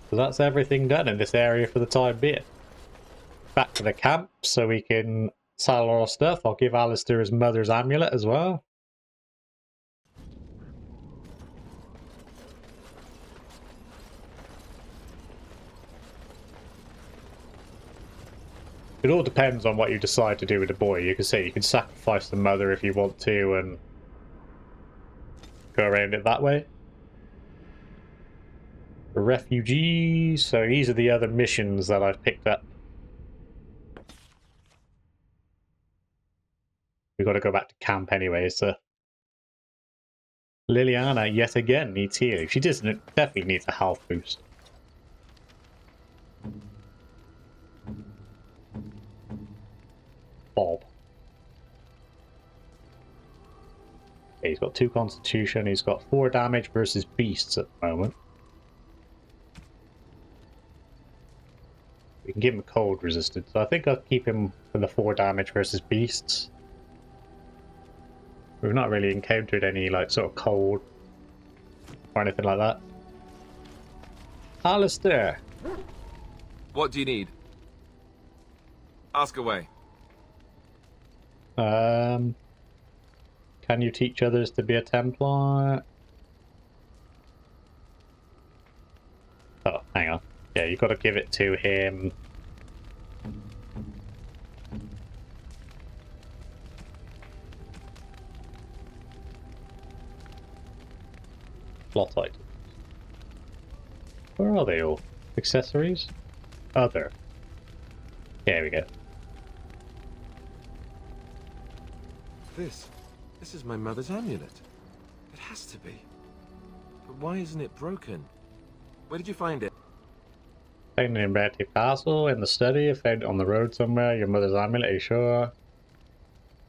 So that's everything done in this area for the time being. Back to the camp so we can sell our stuff. I'll give Alistair his mother's amulet as well. It all depends on what you decide to do with the boy. You can say you can sacrifice the mother if you want to and go around it that way. Refugees. So these are the other missions that I've picked up. We've got to go back to camp anyway, so... Liliana, yet again, needs healing. She definitely needs a health boost. Bob. Okay, he's got 2 constitution, he's got 4 damage versus beasts at the moment. We can give him cold resisted, so I think I'll keep him for the 4 damage versus beasts. We've not really encountered any like sort of cold or anything like that. Alistair! What do you need? Ask away. Can you teach others to be a Templar? Oh, hang on. Yeah, you've got to give it to him. Plot items. Where are they all? Accessories? Other. There we go. This is my mother's amulet. It has to be. But why isn't it broken? Where did you find it? Found it in Redcliffe Castle, in the study. I found it on the road somewhere. Your mother's amulet, are you sure?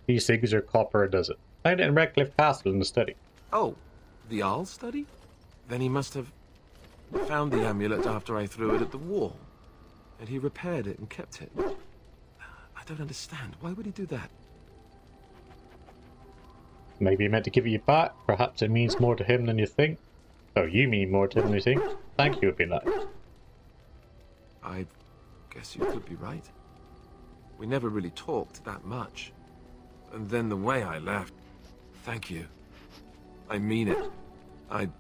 These things are copper, does it? Found it in Redcliffe Castle in the study. Oh, the Arl study? Then he must have found the amulet after I threw it at the wall. And he repaired it and kept it. I don't understand. Why would he do that? Maybe he meant to give it you back. Perhaps it means more to him than you think. Oh, you mean more to him than you think? Thank you would be nice. I guess you could be right. We never really talked that much. And then the way I left... Thank you. I mean it. I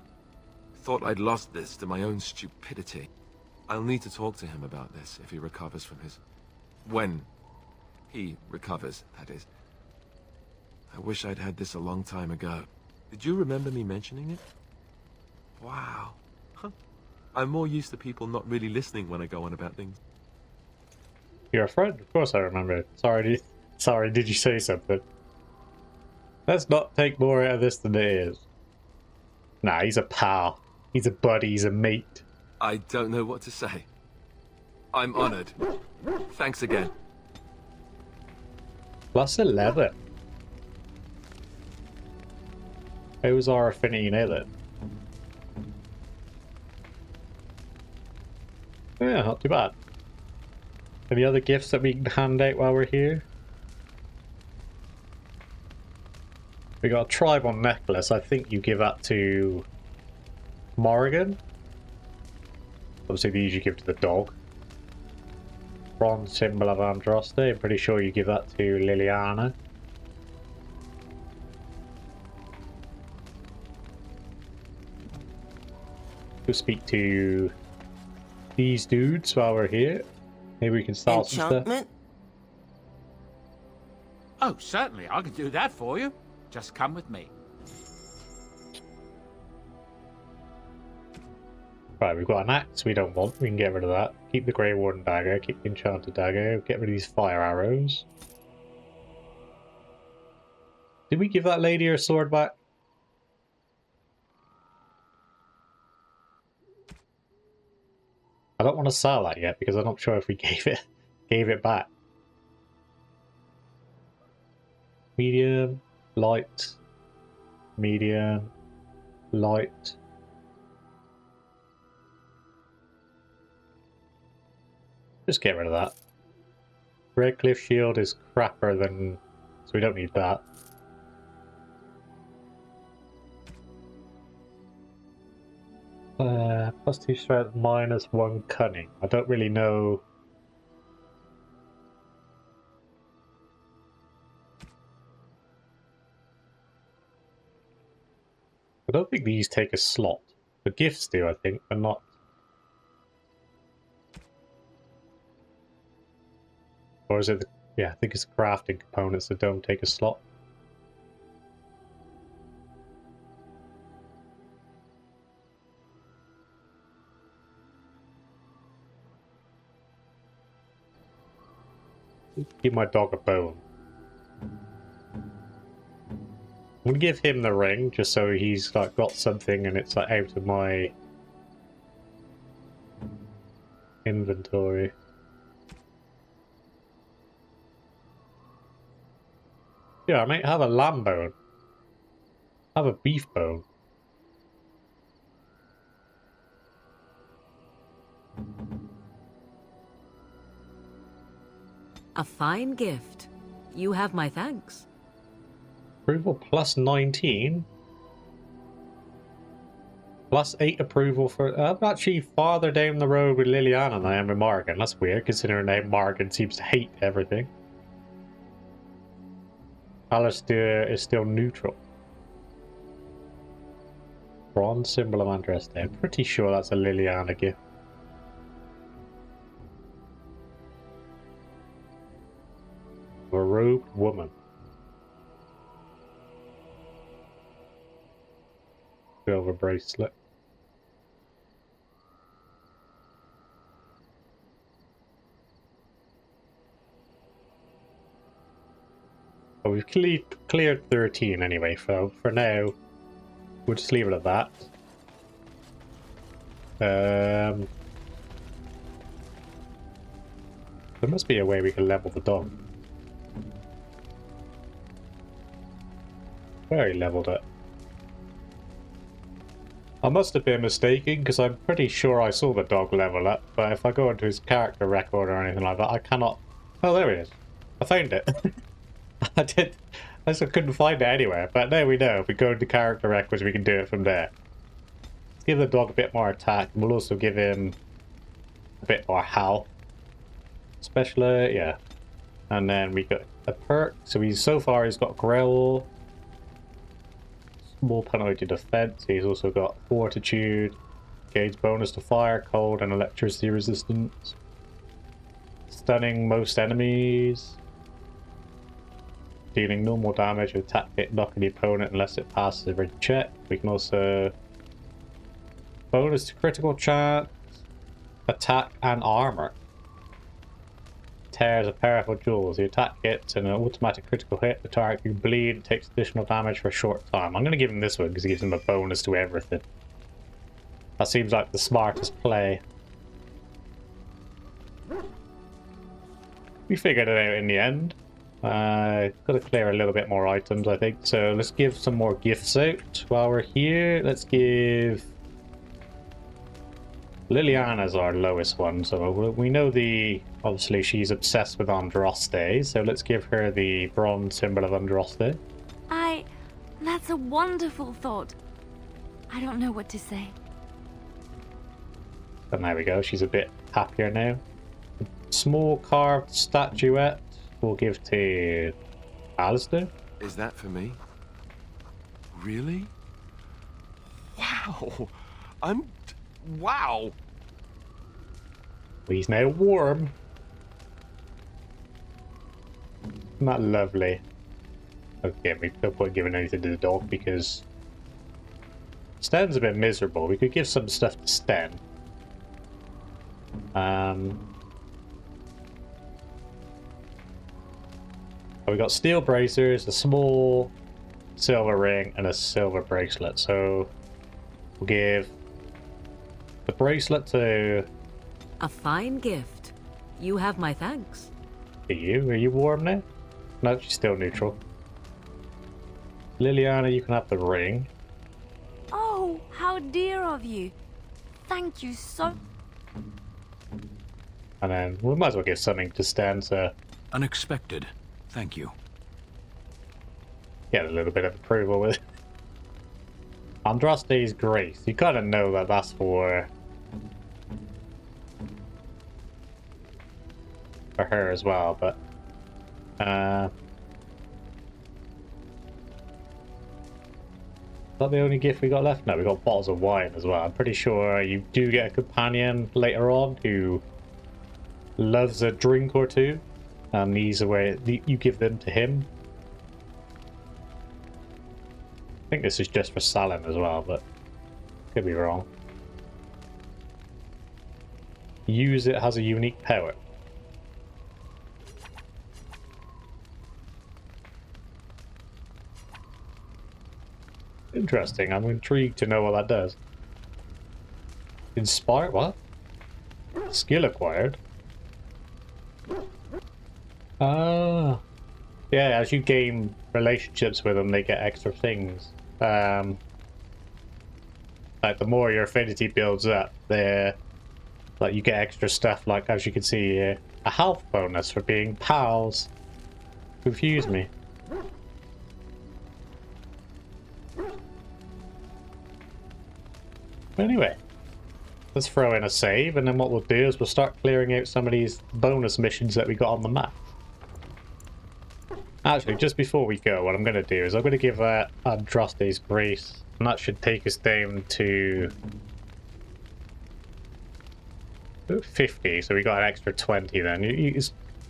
thought I'd lost this to my own stupidity. I'll need to talk to him about this if he recovers from his... When he recovers, that is. I wish I'd had this a long time ago. Did you remember me mentioning it? Wow. Huh. I'm more used to people not really listening when I go on about things. You're a friend? Of course I remember. Sorry, did you say something? Let's not take more out of this than it is. Nah, he's a pal. He's a buddy, he's a mate. I don't know what to say. I'm honored. Thanks again. Plus 11. How's our affinity now then? Yeah, not too bad. Any other gifts that we can hand out while we're here? We got a tribal necklace. I think you give that to Morrigan. Obviously these you give to the dog. Bronze symbol of Andraste. I'm pretty sure you give that to Liliana. We'll speak to these dudes while we're here. Maybe we can start some stuff. Oh, certainly. I can do that for you. Just come with me. Right, we've got an axe we don't want. We can get rid of that. Keep the Grey Warden dagger. Keep the enchanted dagger. Get rid of these fire arrows. Did we give that lady her sword back? I don't want to sell that yet because I'm not sure if we gave it back. Medium, light, medium, light. Just get rid of that. Redcliffe shield is crapper than, so we don't need that. +2 strength, -1 cunning. I don't really know. I don't think these take a slot. The gifts do, I think, but not. Or is it? Yeah, I think it's crafting components that don't take a slot. Give my dog a bone. I'm gonna give him the ring just so he's like got something and it's like out of my inventory. Yeah, I might have a lamb bone. Have a beef bone. A fine gift. You have my thanks. Approval +19. +8 approval for... I'm actually farther down the road with Liliana than I am with Morgan. That's weird, considering now Morgan seems to hate everything. Alistair is still neutral. Bronze symbol of Andreste. I'm pretty sure that's a Liliana gift. A robed woman. Silver bracelet. Well, we've cleared 13 anyway, so for now, we'll just leave it at that. There must be a way we can level the dog. Where he leveled it. I must have been mistaken because I'm pretty sure I saw the dog level up, but if I go into his character record or anything like that, I cannot... Oh, there he is. I found it. I just couldn't find it anywhere, but now we know. If we go into character records, we can do it from there. Let's give the dog a bit more attack, and we'll also give him a bit more health. Special, yeah. And then we got a perk. So so far he's got growl. Small penalty to defense. He's also got fortitude, gauge bonus to fire, cold, and electricity resistance. Stunning most enemies. Dealing normal damage with attack hit knocking the opponent unless it passes every check. We can also bonus to critical chance, attack, and armor. Tears are powerful jewels. The attack hits and an automatic critical hit. The target can bleed and takes additional damage for a short time. I'm going to give him this one because it gives him a bonus to everything. That seems like the smartest play. We figured it out in the end. Got to clear a little bit more items, I think. So let's give some more gifts out while we're here. Let's give... Liliana's our lowest one, so we know the... Obviously, she's obsessed with Andraste, so let's give her the bronze symbol of Andraste. That's a wonderful thought. I don't know what to say. And there we go, she's a bit happier now. Small carved statuette we'll give to Alistair. Is that for me? Really? Wow! Wow! He's now warm. Isn't that lovely? Okay, we no point giving anything to the dog because Sten's a bit miserable. We could give some stuff to Sten. We got steel bracers, a small silver ring, and a silver bracelet. So we'll give the bracelet to... A fine gift. You have my thanks. To you. Are you warm now? No, she's still neutral. Liliana, you can have the ring. Oh, how dear of you. Thank you so... And then we might as well give something to Stan to Unexpected. Thank you. get a little bit of approval with. Andraste's Grace. You kind of know that that's for her as well, but is that the only gift we got left? No, we got bottles of wine as well. I'm pretty sure you do get a companion later on who loves a drink or two, and these are where you give them to him. I think this is just for Salem as well, but could be wrong. Use it has a unique power. Interesting. I'm intrigued to know what that does. Inspire? What? Skill acquired? Ah. Yeah, as you gain relationships with them, they get extra things. Like the more your affinity builds up, like you get extra stuff, like as you can see here, a health bonus for being pals. Confuse me. Anyway, let's throw in a save, and then what we'll do is we'll start clearing out some of these bonus missions that we got on the map. Actually, just before we go, what I'm going to do is I'm going to give Andraste's Grace, and that should take us down to 50, so we got an extra 20 then.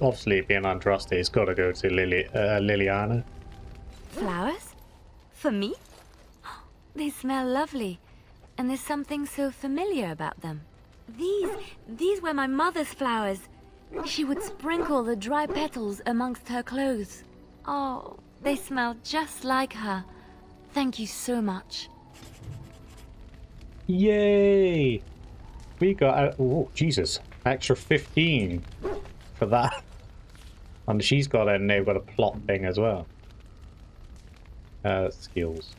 Obviously, being Andraste, it's got to go to Liliana. Flowers? For me? They smell lovely. And there's something so familiar about them. These were my mother's flowers. She would sprinkle the dry petals amongst her clothes. Oh, they smell just like her. Thank you so much. Yay! We got, oh Jesus, extra 15 for that. And she's got now got a plot thing as well. Skills.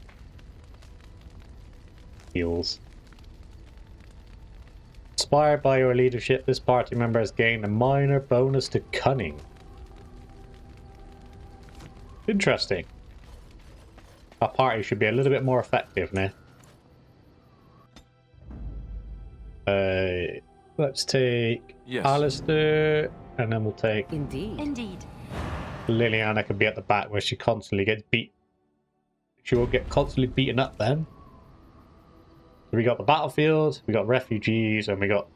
Inspired by your leadership, this party member has gained a minor bonus to cunning. Interesting. Our party should be a little bit more effective now. Let's take Alistair, and then we'll take... Indeed. Liliana can be at the back where she constantly gets beat. She will get constantly beaten up then. So we got the battlefield, we got refugees, and we got...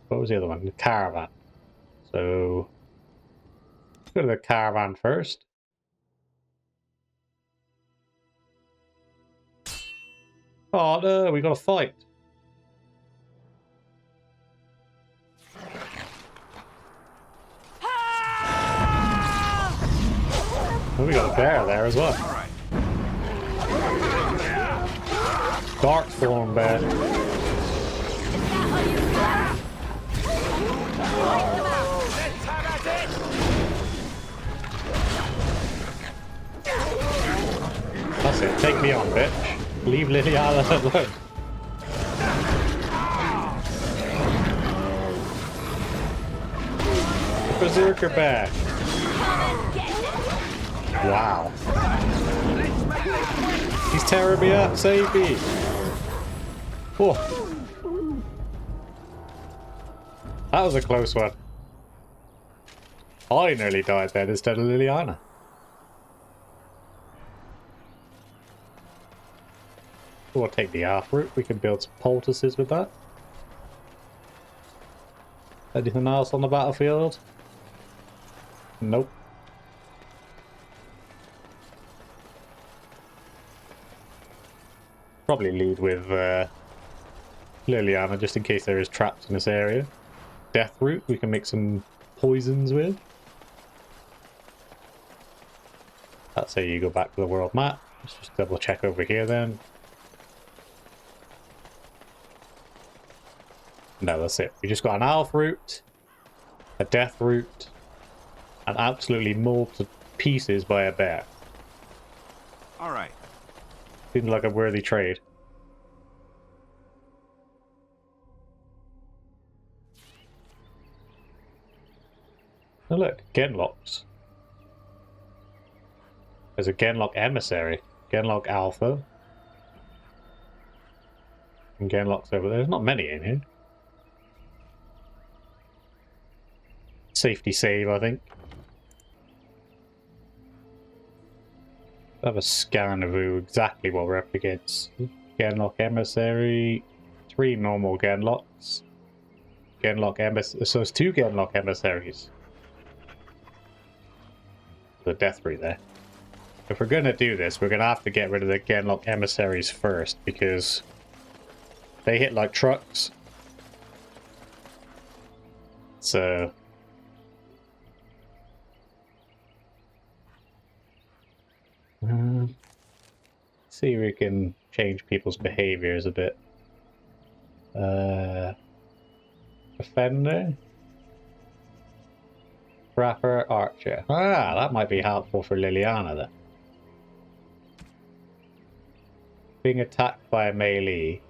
What was the other one? The caravan. So... let's go to the caravan first. Oh no, we got to fight. Oh, we got a bear there as well. Darkspawn bear. That's it, take me on, bitch. Leave Liliana alone. The Berserker bear. Wow. He's tearing me up, save me! Oh. That was a close one. I nearly died then instead of Liliana. We'll take the half route. We can build some poultices with that. Anything else on the battlefield? Nope. Probably lead with Liliana just in case there is traps in this area. Death root we can make some poisons with. That's how you go back to the world map. Let's just double check over here then. No, that's it. We just got an alpha root, a death root, and absolutely mauled to pieces by a bear. Alright. Seems like a worthy trade. Oh look, Genlocks. There's a Genlock emissary. Genlock Alpha. And Genlocks over there. There's not many in here. Safety save, I think. Have a scan of exactly what we're up against. Genlock Emissary, 3 normal Genlocks. Genlock Emissary, so it's 2 Genlock Emissaries. The deathry there. If we're going to do this, we're going to have to get rid of the Genlock Emissaries first, because they hit like trucks. So... see if we can change people's behaviors a bit. Defender? Trapper, Archer. Ah, that might be helpful for Liliana then. Being attacked by a melee.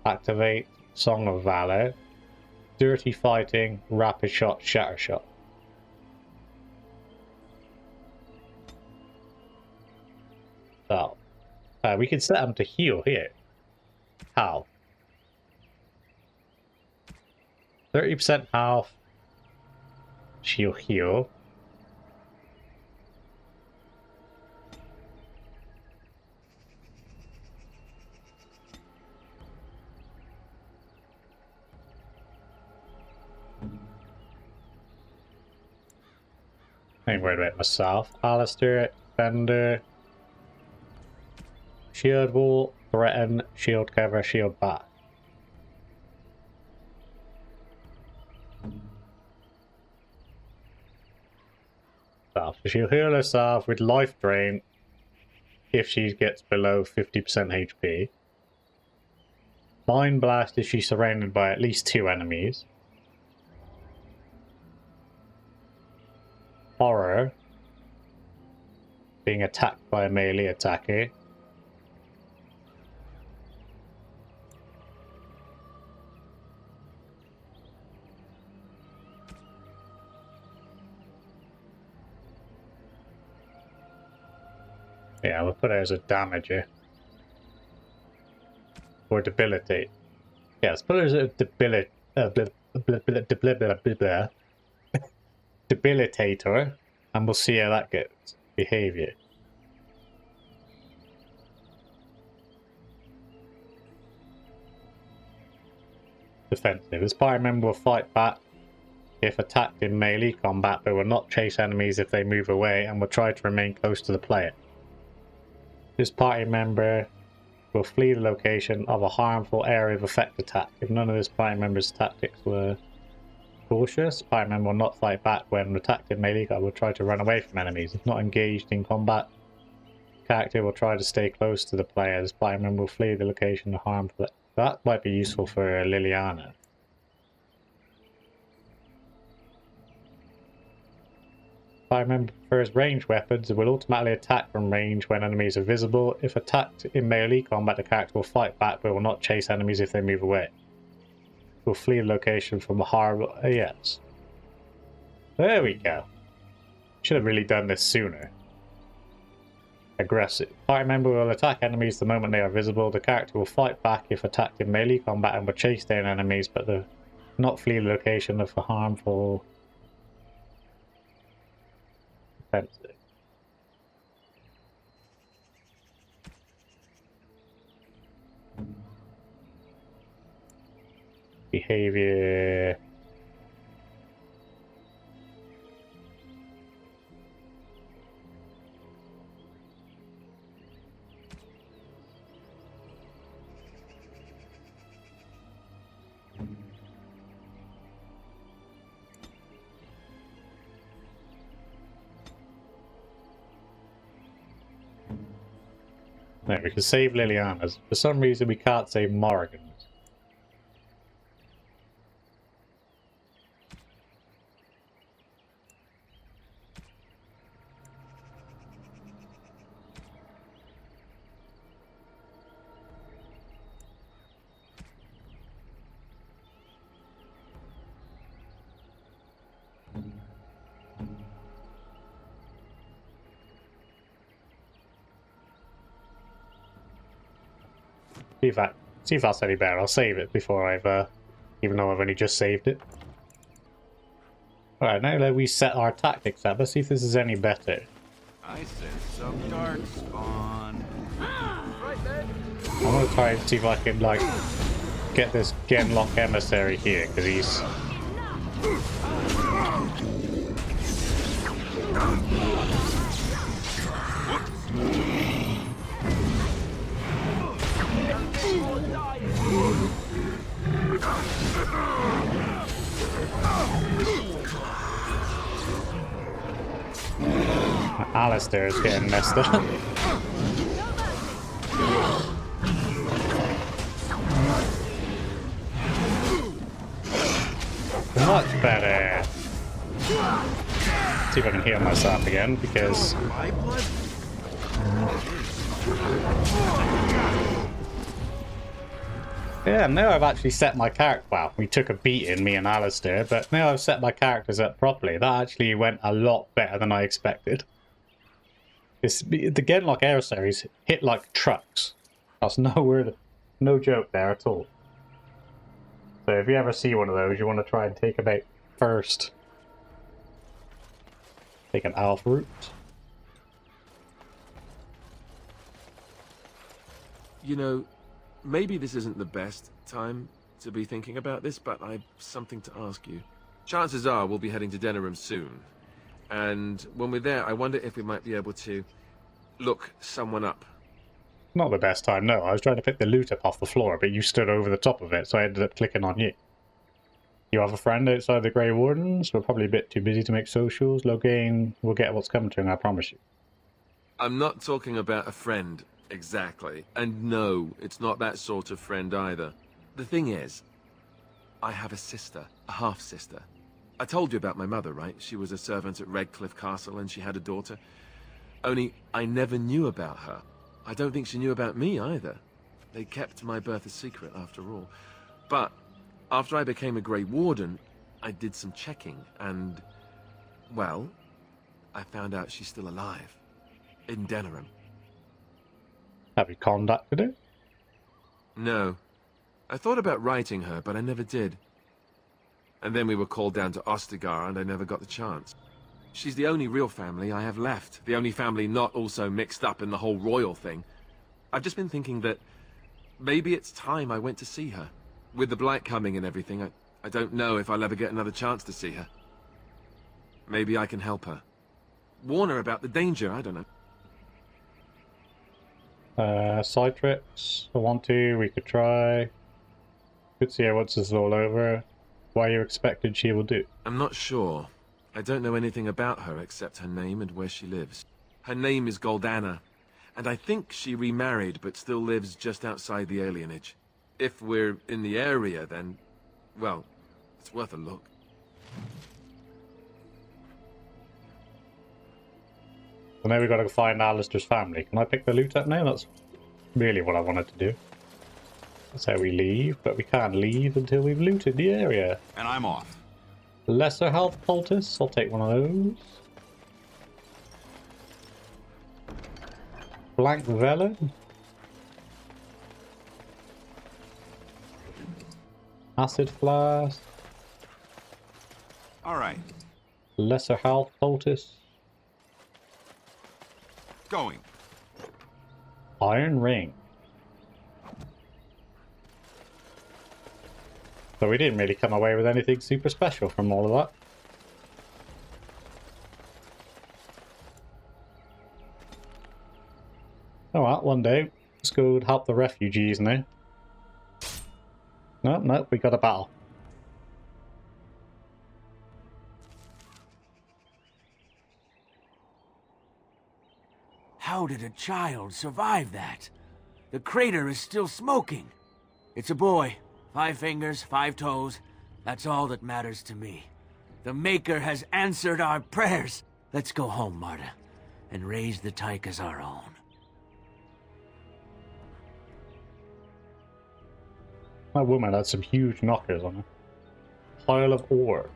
Activate Song of Valor. Dirty Fighting, Rapid Shot, Shatter Shot. So, we can set them to heal here. How? 30% health. She'll heal. I ain't worried about myself. Alistair, Defender. Shield wall, threaten, shield cover, shield back. So she'll heal herself with life drain if she gets below 50% HP. Mind blast if she's surrounded by at least 2 enemies. Horror, being attacked by a melee attacker. Yeah, we'll put it as a damager. Or debilitate. Yeah, let's put it as a debilitator, and we'll see how that gets behavior. Defensive. This party member will fight back if attacked in melee combat, but will not chase enemies if they move away, and will try to remain close to the player. This party member will flee the location of a harmful area of effect attack. If none of this party member's tactics were cautious, party member will not fight back when attacked in melee combat, will try to run away from enemies. If not engaged in combat, character will try to stay close to the player. This party member will flee the location of harmful. That might be useful for Liliana. Party member prefers ranged weapons and will automatically attack from range when enemies are visible. If attacked in melee combat, the character will fight back but will not chase enemies if they move away. Will flee the location from a horrible... yes. There we go. Should have really done this sooner. Aggressive. Party member will attack enemies the moment they are visible. The character will fight back if attacked in melee combat and will chase down enemies but not flee the location of a harmful... defensive. Behavior. There, we can save Liliana's. For some reason we can't save Morrigan's. See if that's any better. I'll save it before I've, even though I've only just saved it. Alright, now that we set our tactics up, let's see if this is any better. I said some Darkspawn. I'm gonna try and see if I can, like, get this Genlock emissary here, because he's... Alistair is getting messed up. Much better. See if I can heal myself again, because... Yeah, now I've actually set my character. Well, we took a beating, me and Alistair, but now I've set my characters up properly. That actually went a lot better than I expected. The Genlock Air Series hit like trucks. That's no word, no joke there at all. So if you ever see one of those, you want to try and take them out first. Take an alpha route. You know, maybe this isn't the best time to be thinking about this, but I've something to ask you. Chances are we'll be heading to Denerim soon. And when we're there, I wonder if we might be able to look someone up. Not the best time, no. I was trying to pick the loot up off the floor, but you stood over the top of it, so I ended up clicking on you. You have a friend outside the greywardens? We're probably a bit too busy to make socials. Loghain will get what's coming to him, I promise you. I'm not talking about a friend, exactly. And no, it's not that sort of friend either. The thing is, I have a sister, a half-sister. I told you about my mother, right? She was a servant at Redcliffe Castle and she had a daughter. Only, I never knew about her. I don't think she knew about me either. They kept my birth a secret after all. But after I became a Grey Warden, I did some checking and, well, I found out she's still alive. In Denerim. Have you contacted her? No. I thought about writing her, but I never did. And then we were called down to Ostagar, and I never got the chance. She's the only real family I have left. The only family not also mixed up in the whole royal thing. I've just been thinking that maybe it's time I went to see her. With the blight coming and everything, I don't know if I'll ever get another chance to see her. Maybe I can help her. Warn her about the danger, I don't know. Side trips. I want to, we could try. Could see her once this is all over. Why you expected she will do? I'm not sure. I don't know anything about her except her name and where she lives. Her name is Goldana, and I think she remarried but still lives just outside the alienage. If we're in the area, then, well, it's worth a look. So now we've got to find Alistair's family. Can I pick the loot up now? That's really what I wanted to do. That's how we leave, but we can't leave until we've looted the area. And I'm off. Lesser health poultice, I'll take one of those. Blank vellum. Acid flask. All right. Lesser health poultice. Going. Iron ring. So we didn't really come away with anything super special from all of that. Alright, one day. Let's go help the refugees now. No, we got a battle. How did a child survive that? The crater is still smoking. It's a boy. 5 fingers, 5 toes. That's all that matters to me. The Maker has answered our prayers. Let's go home, Marta, and raise the Tyke as our own. That woman had some huge knockers on her. Pile of ore.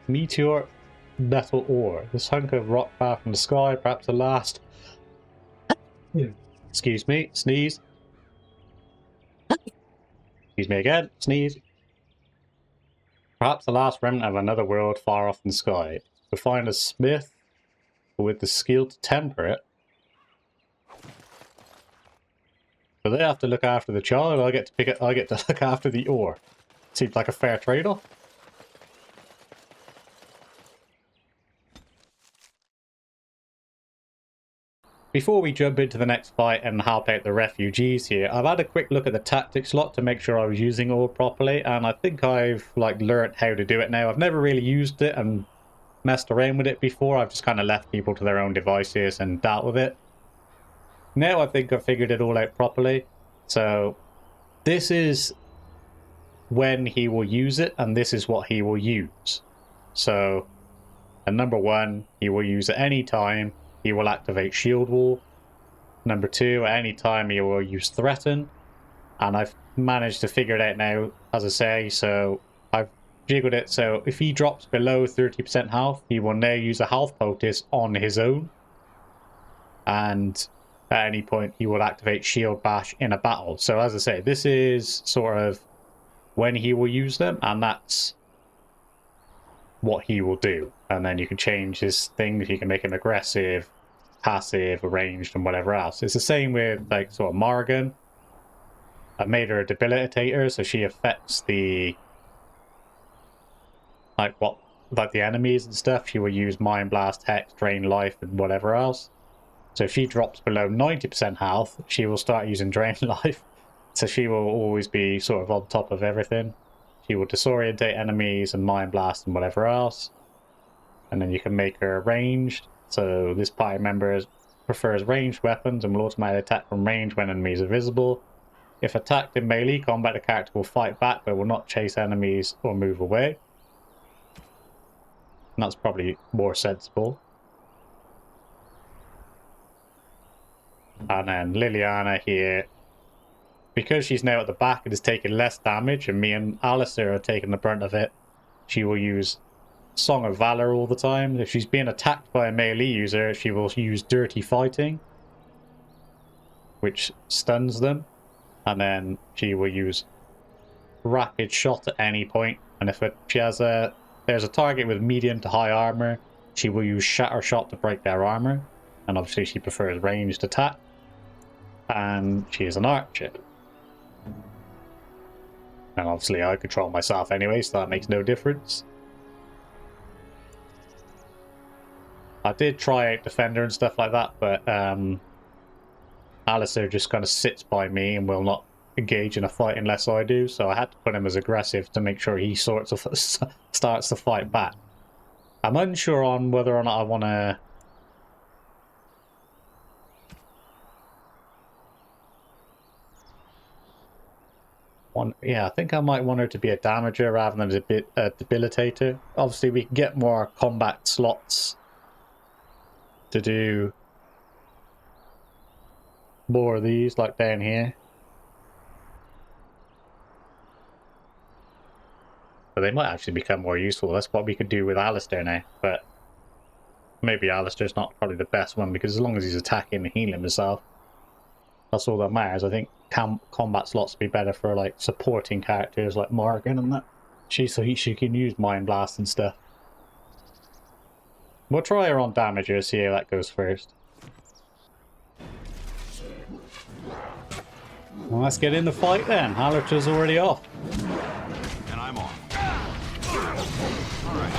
Meteor metal ore. This hunk of rock far from the sky, perhaps the last Excuse me, sneeze. Excuse me again, sneeze. Perhaps the last remnant of another world far off in the sky. To find a smith with the skill to temper it. Do they have to look after the child? I get to pick it. I get to look after the ore. Seems like a fair trade-off. Before we jump into the next fight and help out the refugees here, I've had a quick look at the tactics slot to make sure I was using ore properly, and I think I've learnt how to do it now. I've never really used it and messed around with it before. I've just kind of left people to their own devices and dealt with it. Now I think I've figured it all out properly. So this is when he will use it, and this is what he will use. So at number 1, he will use it any time. He will activate Shield Wall. Number 2, at any time he will use Threaten. And I've managed to figure it out now, as I say, so I've jiggled it. So if he drops below 30% health, he will now use a health poultice on his own. And at any point, he will activate Shield Bash in a battle. So as I say, this is sort of when he will use them, and that's what he will do. And then you can change his things. You can make him aggressive, passive, ranged, and whatever else. It's the same with like sort of Morrigan. I made her a debilitator, so she affects the the enemies and stuff. She will use Mind Blast, Hex, Drain Life, and whatever else. So if she drops below 90% health, she will start using Drain Life. So she will always be sort of on top of everything. She will disorientate enemies and Mind Blast and whatever else. And then you can make her ranged. So this party member prefers ranged weapons and will automatically attack from range when enemies are visible. If attacked in melee combat, the character will fight back but will not chase enemies or move away. And that's probably more sensible. And then Liliana here, because she's now at the back and is taking less damage, and me and Alistair are taking the brunt of it, she will use Song of Valor all the time. If she's being attacked by a melee user, she will use Dirty Fighting, which stuns them. And then she will use Rapid Shot at any point. And if there's a target with medium to high armor, she will use Shatter Shot to break their armor. And obviously she prefers ranged attack. And she is an archer. And obviously I control myself anyway, so that makes no difference. I did try out Defender and stuff like that, but Alistair just kind of sits by me and will not engage in a fight unless I do, so I had to put him as aggressive to make sure he starts to fight back. I'm unsure on whether or not I want to... Yeah, I think I might want her to be a damager rather than a debilitator. Obviously, we can get more combat slots to do more of these, like down here. But they might actually become more useful. That's what we could do with Alistair now. But maybe Alistair's not probably the best one, because as long as he's attacking and healing himself, that's all that matters. I think combat slots would be better for like supporting characters like Morrigan and that. She can use Mind Blast and stuff. We'll try her on damagers, see how that goes first. Well, let's get in the fight then. Alistair's already off. And I'm on. All right.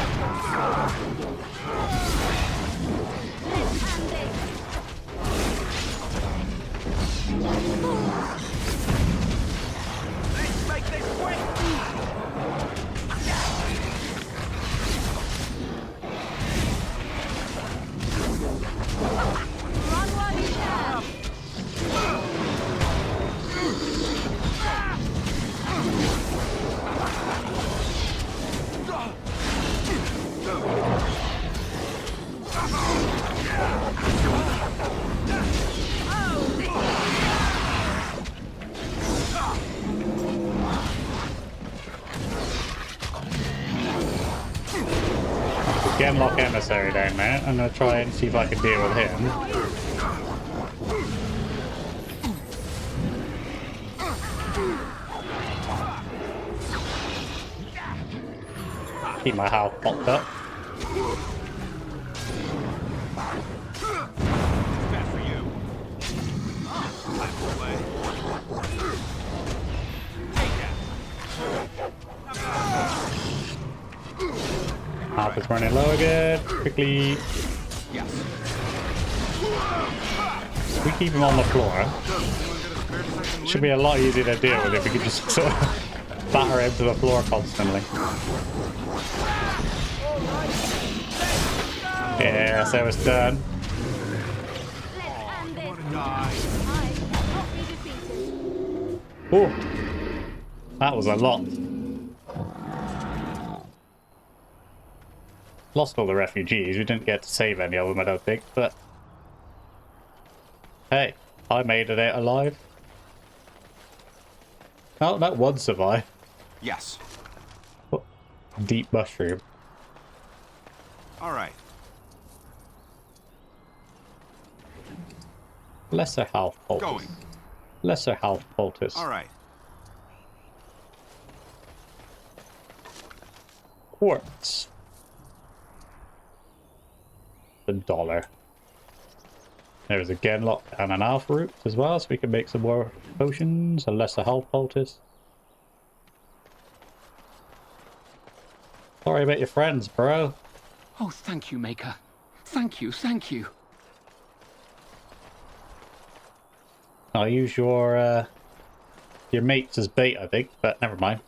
Let's make this quick. Run while you can. Genlock Emissary down there. I'm going to try and see if I can deal with him. Keep my health popped up. Bad for you. Time to play. Take that. Health is running low again. Quickly. Yes. We keep him on the floor. It should be a lot easier to deal with if we could just sort of batter him to the floor constantly. Yeah, so it's done. Oh, that was a lot. Lost all the refugees. We didn't get to save any of them, I don't think, but hey, I made it out alive. Oh, that one survived. Yes. Oh, deep mushroom. All right. Lesser health poultice. Going. Lesser health poultice. All right. Quartz. $1. There's a genlock and an alpha root as well, so we can make some more potions. A lesser health poultice. Sorry about your friends, bro. Oh, thank you, Maker. Thank you, thank you. I'll use your mates as bait, I think, but never mind.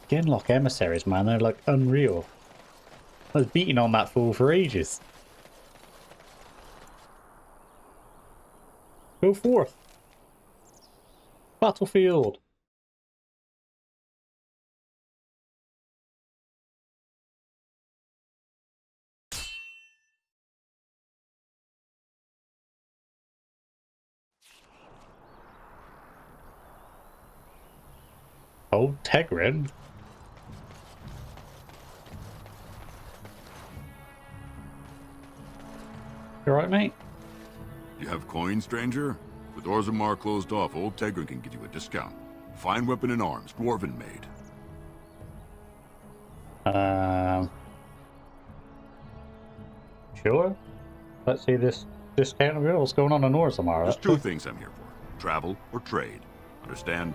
Genlock emissaries, man, they're like unreal. I was beating on that fool for ages. Go forth. Battlefield. Old Tegrin. You alright, mate? You have coin, stranger? With Orzammar closed off, old Tegrin can give you a discount. Fine weapon and arms, dwarven made. Sure. Let's see this discount. What's going on in Orzammar? There's two things I'm here for. Travel or trade. Understand?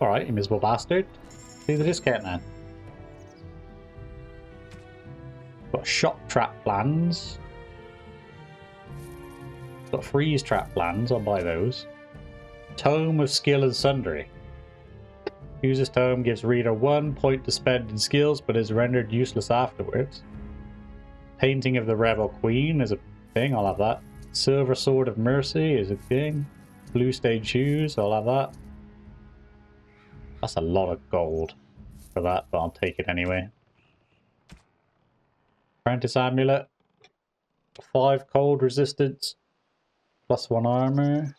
Alright, you miserable bastard. See the discount now. Got shock trap plans. Got freeze trap plans, I'll buy those. Tome of Skill and Sundry. Use this tome, gives reader 1 point to spend in skills, but is rendered useless afterwards. Painting of the Rebel Queen is a thing, I'll have that. Silver Sword of Mercy is a thing. Blue Stained Shoes, I'll have that. That's a lot of gold for that, but I'll take it anyway. Apprentice Amulet. 5 cold resistance. +1 armor.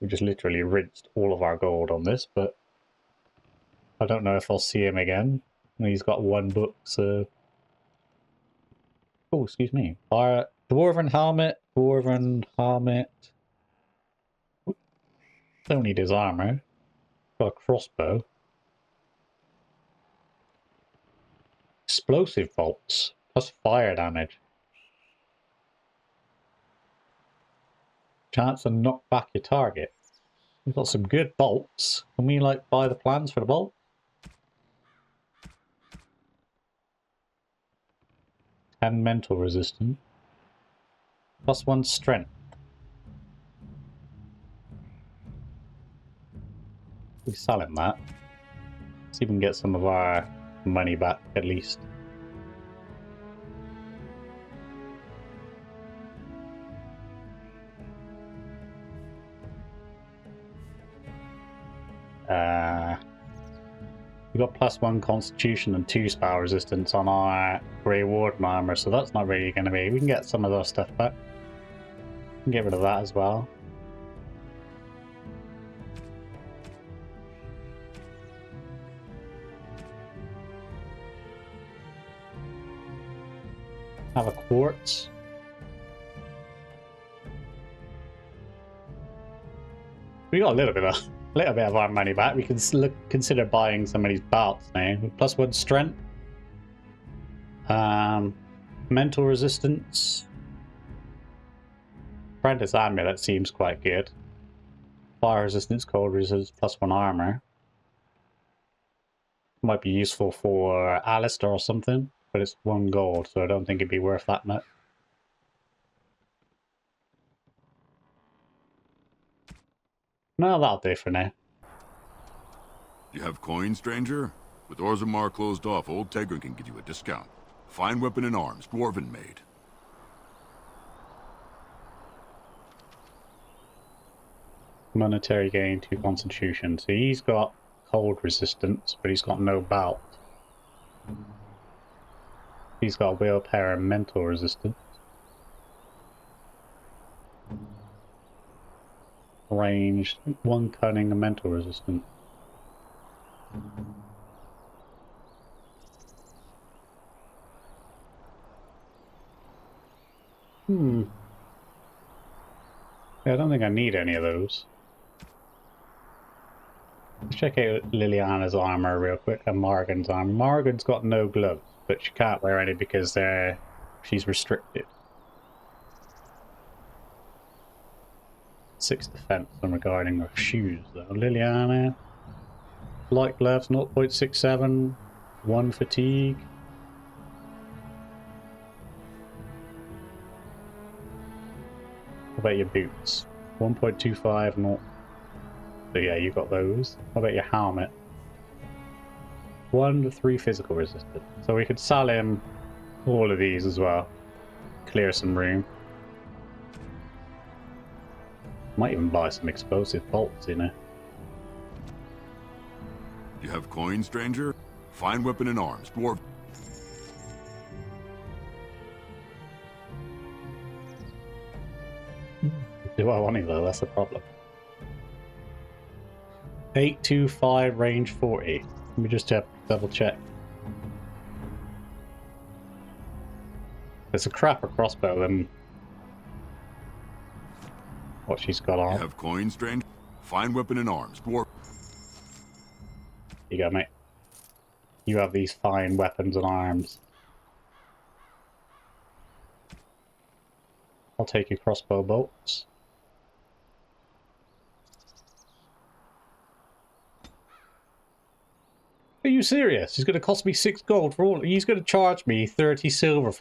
We just literally rinsed all of our gold on this, but I don't know if I'll see him again. He's got 1 book, so... Oh, excuse me. Our Dwarven Helmet. Don't need his armor. Got a crossbow. Explosive bolts. Plus fire damage. Chance to knock back your target. We've got some good bolts. Can we, like, buy the plans for the bolt? And mental resistance. +1 strength. We sell him that. See if we can get some of our money back at least. We got +1 constitution and 2 spell resistance on our greywarden armor, so that's not really going to be. We can get some of those stuff back. We can get rid of that as well. Have a quartz. We got a little bit of our money back. We can consider buying some of these belts now. +1 strength. Mental resistance. Apprentice amulet seems quite good. Fire resistance, cold resistance, +1 armor. Might be useful for Alistair or something, but it's 1 gold, so I don't think it'd be worth that much. No, that'll do for now. You have coin, stranger? With Orzammar closed off, old Tegrin can give you a discount. Fine weapon and arms, dwarven made. Monetary gain, 2 constitution. So he's got cold resistance, but he's got no belt. He's got willpower and mental resistance. Ranged, 1 cunning and mental resistance. Yeah, I don't think I need any of those. Let's check out Liliana's armor real quick and Morrigan's armor. Morrigan's got no gloves, but she can't wear any because she's restricted. 6 defense and regarding her shoes though. Liliana, light gloves 0.67, 1 fatigue. What about your boots? 1.25, not. So yeah, you got those. What about your helmet? 1 to 3 physical resistance. So we could sell him all of these as well. Clear some room. Might even buy some explosive bolts, you know. You have coin, stranger? Fine weapon and arms, dwarf. Do I want it though? That's the problem. 825 range 40. Let me just double check. There's a crapper crossbow than what she's got on. You have coin, stranger? Fine weapon and arms, dwarf. You go, mate. You have these fine weapons and arms. I'll take your crossbow bolts. Are you serious? He's going to cost me 6 gold for all. He's going to charge me 30 silver.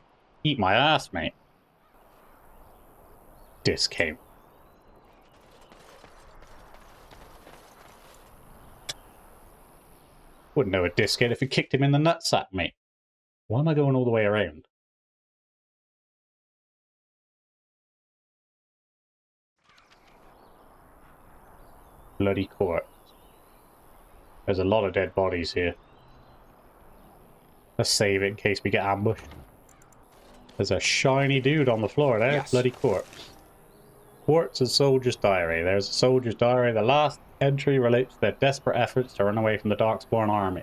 Eat my ass, mate. Discount. Wouldn't know a discount if you kicked him in the nutsack, mate. Why am I going all the way around? Bloody corpse. There's a lot of dead bodies here. Let's save it in case we get ambushed. There's a shiny dude on the floor there. Yes. Bloody corpse. Quartz and Soldier's Diary. There's a Soldier's Diary. The last entry relates to their desperate efforts to run away from the Darkspawn army.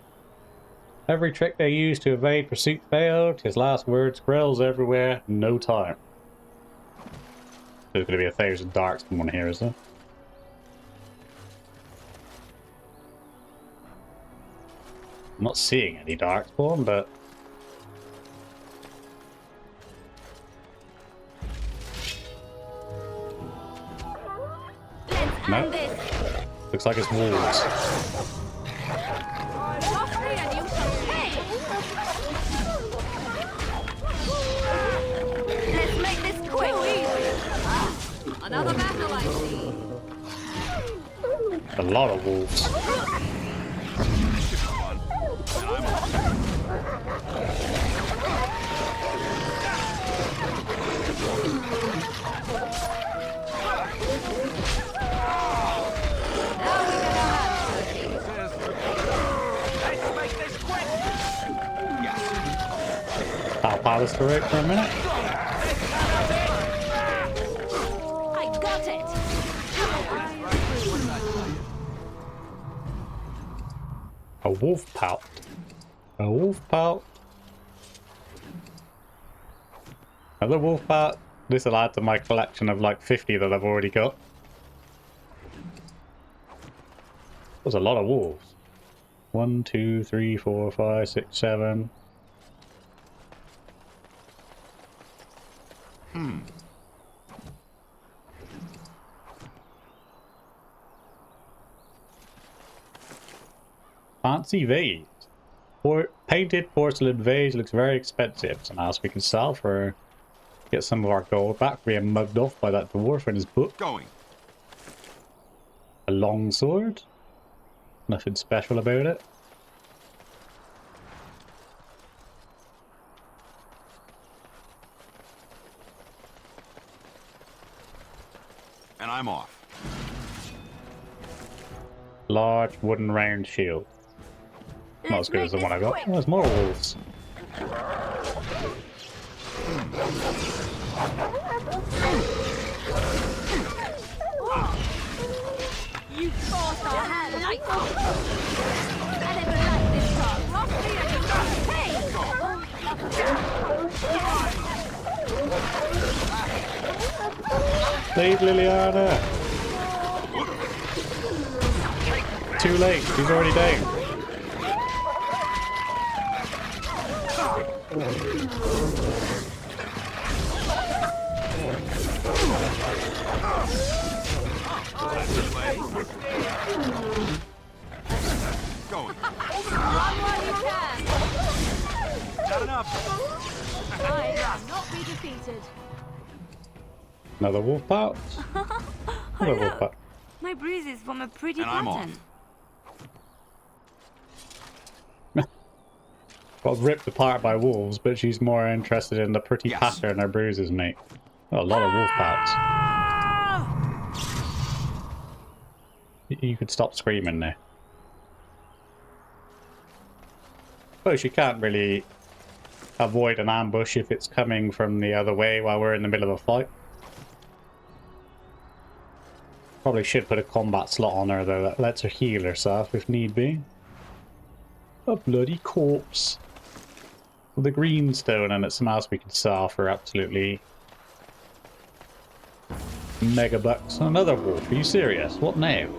Every trick they used to evade pursuit failed. His last words, grills everywhere, no time. There's going to be 1,000 Darkspawn here, is there? I'm not seeing any Darkspawn, but... No. Looks like it's wolves. Let's make this quick. Another battle, I see. A lot of wolves. I'll palace to it for a minute. I got it. A wolf pout. A wolf pout. Another wolf pout. This will add to my collection of like 50 that I've already got. There's a lot of wolves. 1, 2, 3, 4, 5, 6, 7. Fancy vase. Painted porcelain vase looks very expensive. So now we can sell for get some of our gold back. We are mugged off by that dwarf in his book. Going. A long sword. Nothing special about it. And I'm off. Large wooden round shield. Not as good as the one I got. Oh, there's more wolves. You forced our hand like I never liked this part. Roughly Save Liliana! Too late, he's already down. Going. Not enough. I will not be defeated. Another wolf pouch. Another wolf pouch. My bruises form a pretty And I'm pattern. Got ripped apart by wolves, but she's more interested in the pretty Yes. pattern her bruises make. Oh, a lot of wolf pouch. You could stop screaming now. Suppose you can't really avoid an ambush if it's coming from the other way while we're in the middle of a fight. Probably should put a combat slot on her though, that lets her heal herself if need be. A bloody corpse. With a green stone and it's some else we can sell for absolutely mega bucks. Another wolf, are you serious? What now?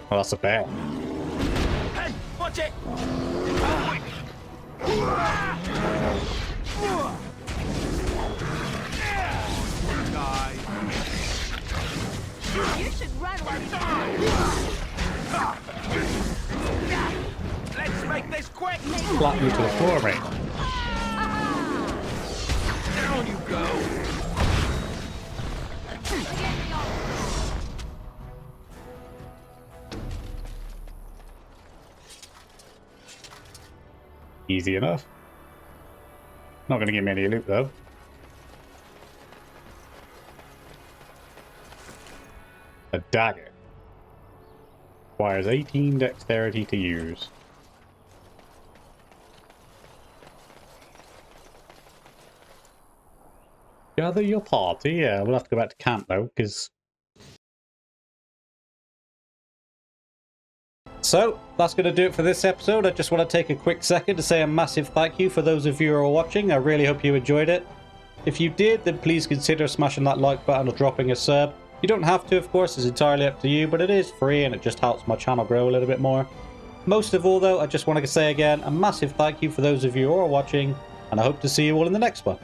Well, that's a bear. Hey, watch it! You should run while you Let's make this quick! Flat you to the floor, mate. Down you go! Easy enough. Not going to give me any loot though. A dagger. Requires 18 dexterity to use. Gather your party. Yeah, we'll have to go back to camp though, because... So, that's going to do it for this episode. I just want to take a quick second to say a massive thank you for those of you who are watching. I really hope you enjoyed it. If you did, then please consider smashing that like button or dropping a sub. You don't have to, of course, it's entirely up to you, but it is free and it just helps my channel grow a little bit more. Most of all though, I just want to say again, a massive thank you for those of you who are watching, and I hope to see you all in the next one.